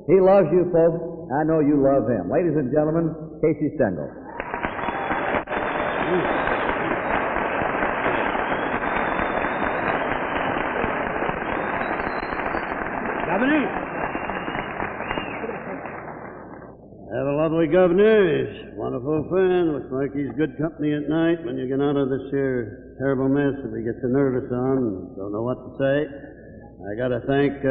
He loves you folks. I know you love him. Ladies and gentlemen, Casey Stengel. Governor? Have a lovely governor. He's a wonderful friend. Looks like he's good company at night when you get out of this here terrible mess that we get so nervous on and don't know what to say. I got to thank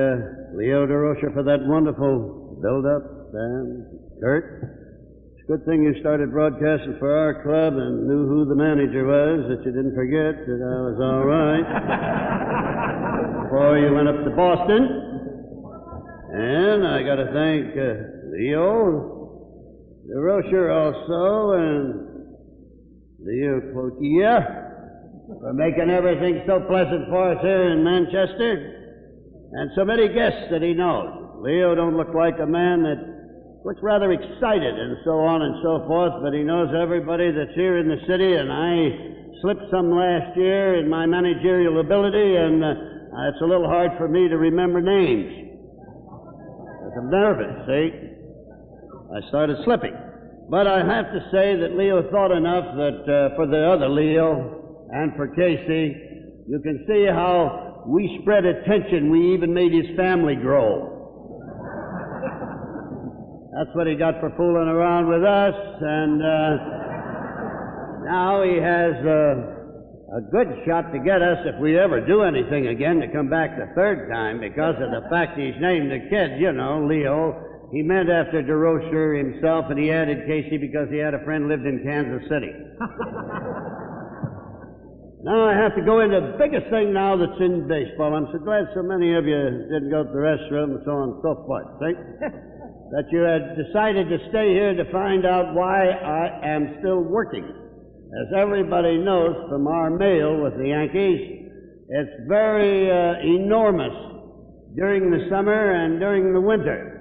Leo DeRocher for that wonderful build-up, and Kurt. It's a good thing you started broadcasting for our club and knew who the manager was, that you didn't forget that I was all right before you went up to Boston. And I got to thank Leo DeRocher also, and Leo Cloutier for making everything so pleasant for us here in Manchester, and so many guests that he knows. Leo don't look like a man that looks rather excited and so on and so forth, but he knows everybody that's here in the city, and I slipped some last year in my managerial ability, and it's a little hard for me to remember names. I'm nervous, see? I started slipping. But I have to say that Leo thought enough that for the other Leo and for Casey, you can see how we spread attention. We even made his family grow. That's what he got for fooling around with us, and now he has a good shot to get us if we ever do anything again to come back the third time because of the fact he's named the kid, you know, Leo. He meant after DeRocher himself, and he added Casey because he had a friend lived in Kansas City. Now I have to go into the biggest thing now that's in baseball. I'm so glad so many of you didn't go to the restroom and so on and so forth, see? That you had decided to stay here to find out why I am still working. As everybody knows from our mail with the Yankees, it's very enormous during the summer and during the winter,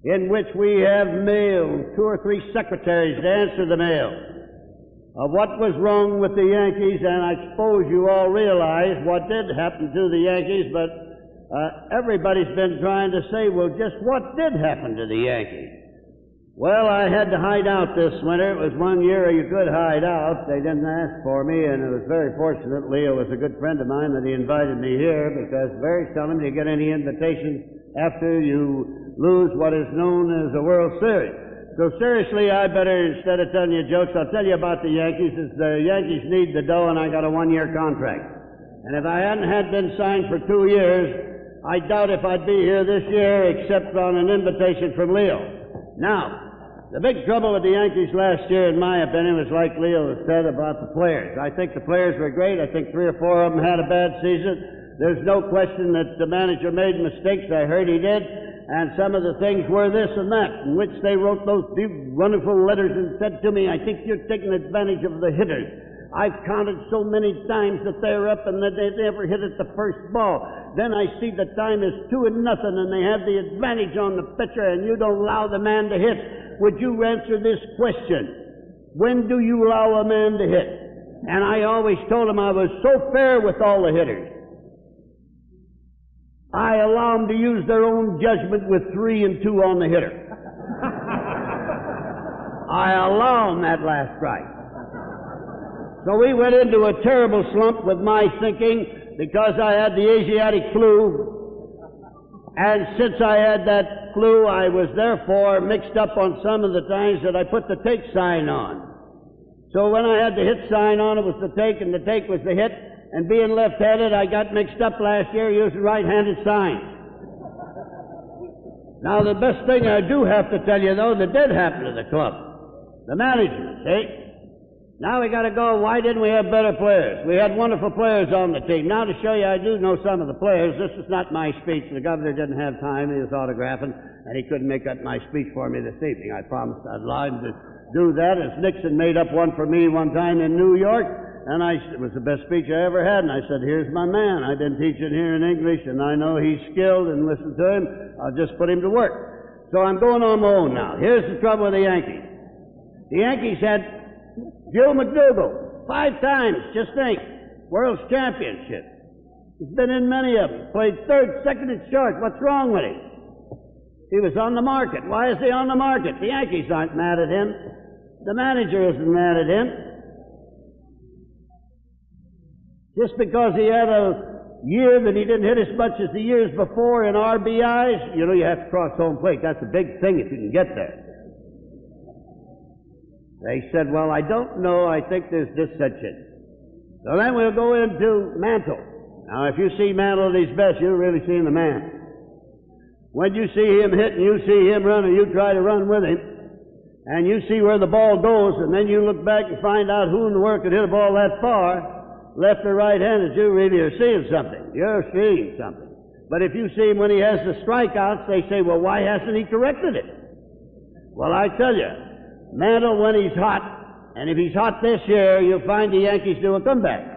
in which we have mail, 2 or 3 secretaries to answer the mail of what was wrong with the Yankees, and I suppose you all realize what did happen to the Yankees, but everybody's been trying to say, well, just what did happen to the Yankees? Well, I had to hide out this winter. It was one year you could hide out. They didn't ask for me, and it was very fortunate. Leo was a good friend of mine that he invited me here, because very seldom do you get any invitations after you lose what is known as a World Series. So seriously, I better, instead of telling you jokes, I'll tell you about the Yankees. The Yankees need the dough, and I got a 1-year contract. And if I hadn't had been signed for 2 years, I doubt if I'd be here this year except on an invitation from Leo. Now, the big trouble with the Yankees last year, in my opinion, was like Leo said about the players. I think the players were great. I think 3 or 4 of them had a bad season. There's no question that the manager made mistakes. I heard he did. And some of the things were this and that, in which they wrote those big, wonderful letters and said to me, I think you're taking advantage of the hitters. I've counted so many times that they're up and that they never hit at the first ball. Then I see the time is 2-0 and they have the advantage on the pitcher and you don't allow the man to hit. Would you answer this question? When do you allow a man to hit? And I always told him I was so fair with all the hitters. I allow them to use their own judgment with 3 and 2 on the hitter. I allow them that last strike. So we went into a terrible slump with my thinking because I had the Asiatic flu. And since I had that flu, I was therefore mixed up on some of the times that I put the take sign on. So when I had the hit sign on, it was the take, and the take was the hit. And being left-handed, I got mixed up last year using right-handed signs. Now, the best thing I do have to tell you, though, that did happen to the club, the management, see? Now we got to go, why didn't we have better players? We had wonderful players on the team. Now to show you I do know some of the players, this is not my speech. The governor didn't have time. He was autographing, and he couldn't make up my speech for me this evening. I promised I'd lie to do that, as Nixon made up one for me one time in New York, and it was the best speech I ever had, and I said, here's my man. I've been teaching here in English, and I know he's skilled, and listen to him. I'll just put him to work. So I'm going on my own now. Here's the trouble with the Yankees. The Yankees had Joe McDougal, 5 times, just think, World's Championship. He's been in many of them. Played third, second, and short. What's wrong with him? He was on the market. Why is he on the market? The Yankees aren't mad at him. The manager isn't mad at him. Just because he had a year that he didn't hit as much as the years before in RBIs, you know, you have to cross home plate. That's a big thing if you can get there. They said, well, I don't know. I think there's dissension. So then we'll go into Mantle. Now, if you see Mantle at his best, you're really seeing the man. When you see him hit and you see him run and you try to run with him, and you see where the ball goes, and then you look back and find out who in the world could hit a ball that far, left or right-handed, you really are seeing something. You're seeing something. But if you see him when he has the strikeouts, they say, well, why hasn't he corrected it? Well, I tell you, Mantle, when he's hot, and if he's hot this year, you'll find the Yankees do a comeback.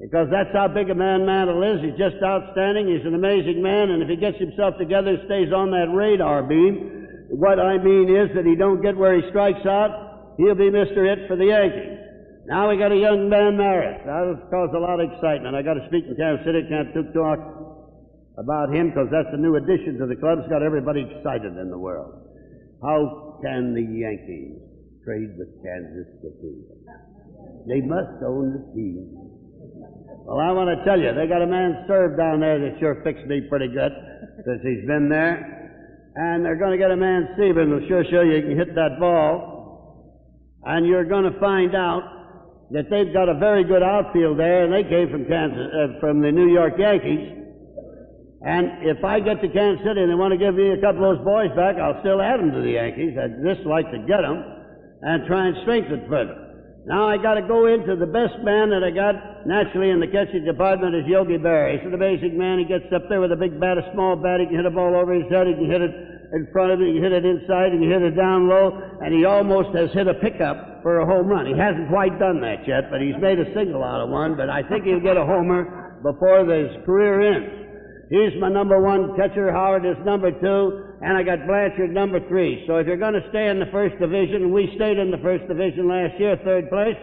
Because that's how big a man Mantle is. He's just outstanding. He's an amazing man, and if he gets himself together, stays on that radar beam, what I mean is that he don't get where he strikes out, he'll be Mr. It for the Yankees. Now we got a young man, Maris. That'll cause a lot of excitement. I got to speak in Kansas City. Can't talk about him because that's a new addition to the club. It's got everybody excited in the world. How can the Yankees trade with Kansas City? They must own the team. Well, I want to tell you, they got a man served down there that sure fixed me pretty good since he's been there. And they're going to get a man Seaman who'll sure show you can hit that ball. And you're going to find out that they've got a very good outfield there, and they came from from the New York Yankees. And if I get to Kansas City and they want to give me a couple of those boys back, I'll still add them to the Yankees. I'd just like to get them and try and strengthen further. Now I got to go into the best man that I got naturally in the catching department is Yogi Berra. He's an amazing man. He gets up there with a big bat, a small bat. He can hit a ball over his head. He can hit it in front of him. He can hit it inside. He can hit it down low. And he almost has hit a pickup for a home run. He hasn't quite done that yet, but he's made a single out of one. But I think he'll get a homer before his career ends. He's my number one catcher. Howard is number two. And I got Blanchard number three. So if you're going to stay in the first division, and we stayed in the first division last year, third place,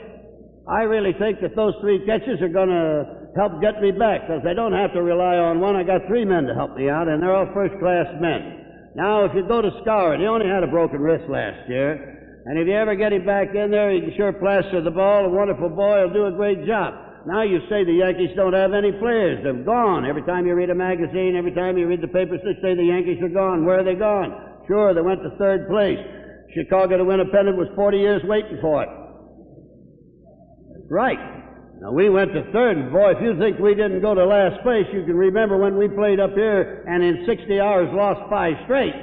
I really think that those three catchers are going to help get me back, because I don't have to rely on one. I got three men to help me out, and they're all first-class men. Now, if you go to Skowron, he only had a broken wrist last year, and if you ever get him back in there, he can sure plaster the ball. A wonderful boy. He'll do a great job. Now you say the Yankees don't have any players. They're gone. Every time you read a magazine, every time you read the papers, they say the Yankees are gone. Where are they gone? Sure, they went to third place. Chicago to win a pennant was 40 years waiting for it. Right. Now, we went to third, and boy, if you think we didn't go to last place, you can remember when we played up here and in 60 hours lost 5 straight.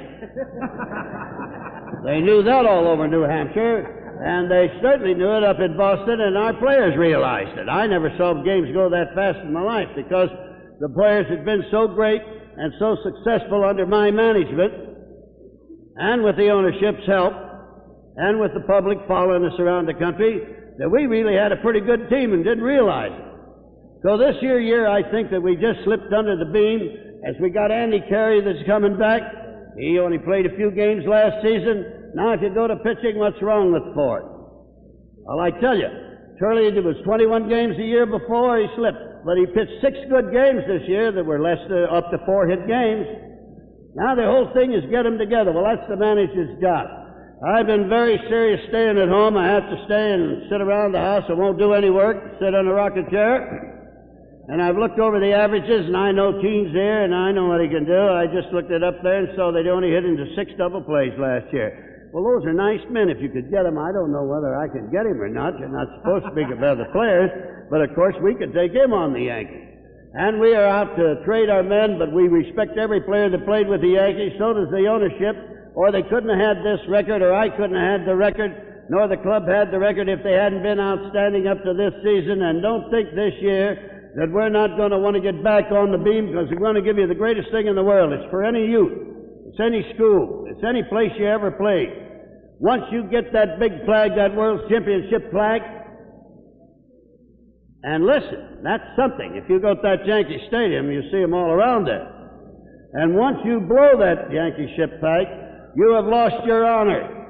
They knew that all over New Hampshire. And they certainly knew it up in Boston, and our players realized it. I never saw games go that fast in my life because the players had been so great and so successful under my management, and with the ownership's help, and with the public following us around the country, that we really had a pretty good team and didn't realize it. So this year, I think that we just slipped under the beam as we got Andy Carey that's coming back. He only played a few games last season. Now, if you go to pitching, what's wrong with Ford? Well, I tell you, Turley was 21 games a year before, he slipped. But he pitched 6 good games this year that were less than up to 4 hit games. Now the whole thing is get them together. Well, that's the manager's job. I've been very serious staying at home. I have to stay and sit around the house. I won't do any work, sit on a rocking chair. And I've looked over the averages, and I know Keene's here, and I know what he can do. I just looked it up there and saw they only hit into 6 double plays last year. Well, those are nice men if you could get them. I don't know whether I can get him or not. You're not supposed to speak of other players, but of course we could take him on the Yankees. And we are out to trade our men, but we respect every player that played with the Yankees. So does the ownership, or they couldn't have had this record, or I couldn't have had the record, nor the club had the record if they hadn't been outstanding up to this season. And don't think this year that we're not going to want to get back on the beam, because we're going to give you the greatest thing in the world. It's for any youth. It's any school. It's any place you ever played. Once you get that big flag, that World Championship flag, and listen, that's something. If you go to that Yankee Stadium, you see them all around there. And once you blow that Yankee ship flag, you have lost your honor.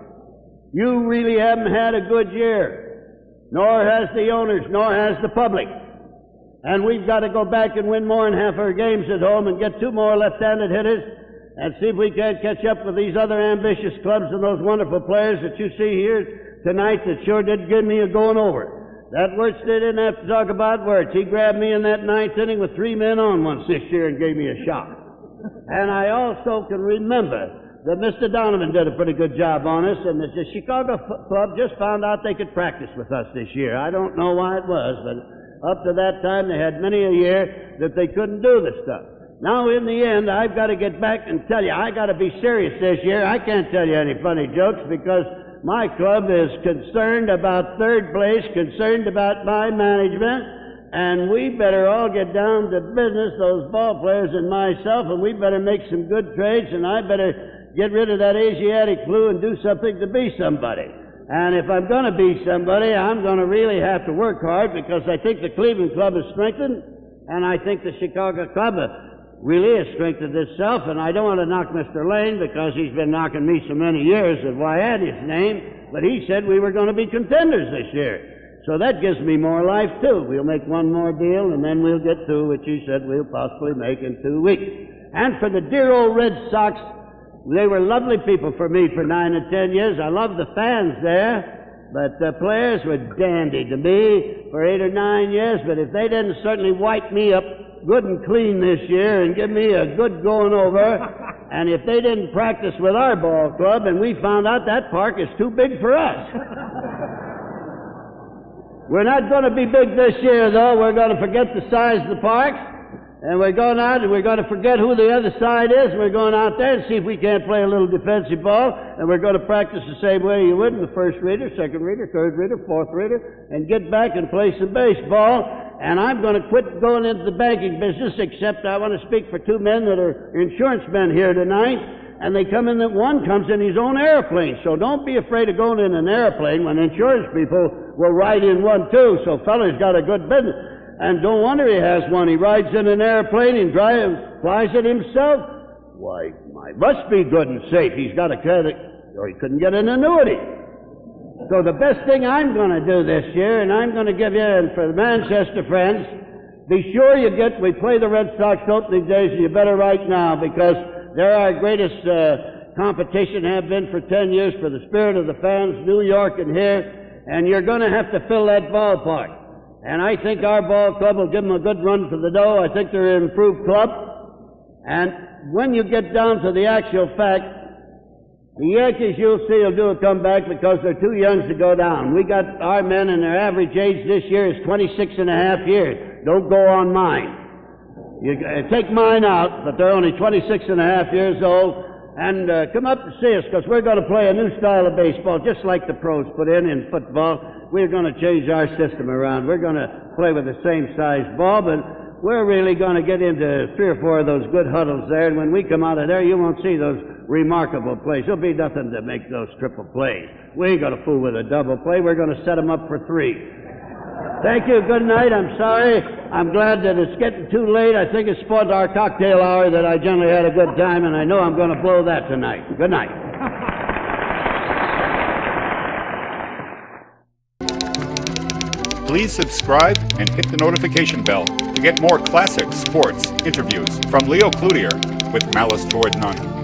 You really haven't had a good year, nor has the owners, nor has the public. And we've got to go back and win more than half our games at home and get 2 more left-handed hitters and see if we can't catch up with these other ambitious clubs and those wonderful players that you see here tonight that sure did give me a going over. That Wirtz didn't have to talk about Wirtz. He grabbed me in that ninth inning with 3 men on once this year and gave me a shot. And I also can remember that Mr. Donovan did a pretty good job on us, and that the Chicago club just found out they could practice with us this year. I don't know why it was, but up to that time they had many a year that they couldn't do the stuff. Now, in the end, I've got to get back and tell you, I got to be serious this year. I can't tell you any funny jokes because my club is concerned about third place, concerned about my management, and we better all get down to business, those ball players and myself, and we better make some good trades, and I better get rid of that Asiatic flu and do something to be somebody. And if I'm going to be somebody, I'm going to really have to work hard because I think the Cleveland club is strengthened, and I think the Chicago club really has strengthened itself, and I don't want to knock Mr. Lane because he's been knocking me so many years of why I had his name, but he said we were going to be contenders this year. So that gives me more life, too. We'll make one more deal, and then we'll get through, which he said we'll possibly make in 2 weeks. And for the dear old Red Sox, they were lovely people for me for 9 and 10 years. I loved the fans there, but the players were dandy to me for 8 or 9 years, but if they didn't certainly wipe me up good and clean this year and give me a good going over, and if they didn't practice with our ball club and we found out that park is too big for us. We're not going to be big this year, though. We're going to forget the size of the parks, and we're going out and we're going to forget who the other side is. We're going out there and see if we can't play a little defensive ball, and we're going to practice the same way you would in the first reader, second reader, third reader, fourth reader, and get back and play some baseball. And I'm going to quit going into the banking business, except I want to speak for 2 men that are insurance men here tonight, and they come in, that one comes in his own airplane. So don't be afraid of going in an airplane when insurance people will ride in one too. So fellas got a good business. And don't wonder he has one. He rides in an airplane and flies it himself. Why, must be good and safe. He's got a credit, or he couldn't get an annuity. So the best thing I'm going to do this year, and I'm going to give you, and for the Manchester friends, be sure we play the Red Sox opening days, and you better write now, because they're our greatest competition, have been for 10 years, for the spirit of the fans, New York and here, and you're going to have to fill that ballpark. And I think our ball club will give them a good run for the dough. I think they're an improved club. And when you get down to the actual fact, the Yankees, you'll see, will do a comeback because they're too young to go down. We got our men, and their average age this year is 26 and a half years. Don't go on mine. You take mine out, but they're only 26 and a half years old. And come up to see us, because we're going to play a new style of baseball, just like the pros put in football. We're going to change our system around. We're going to play with the same size ball, but we're really going to get into 3 or 4 of those good huddles there, and when we come out of there, you won't see those remarkable plays. There'll be nothing to make those triple plays. We ain't going to fool with a double play. We're going to set them up for 3. Thank you. Good night. I'm sorry. I'm glad that it's getting too late. I think it's for our cocktail hour that I generally had a good time, and I know I'm going to blow that tonight. Good night. Please subscribe and hit the notification bell to get more classic sports interviews from Leo Cloutier with Malice Toward None.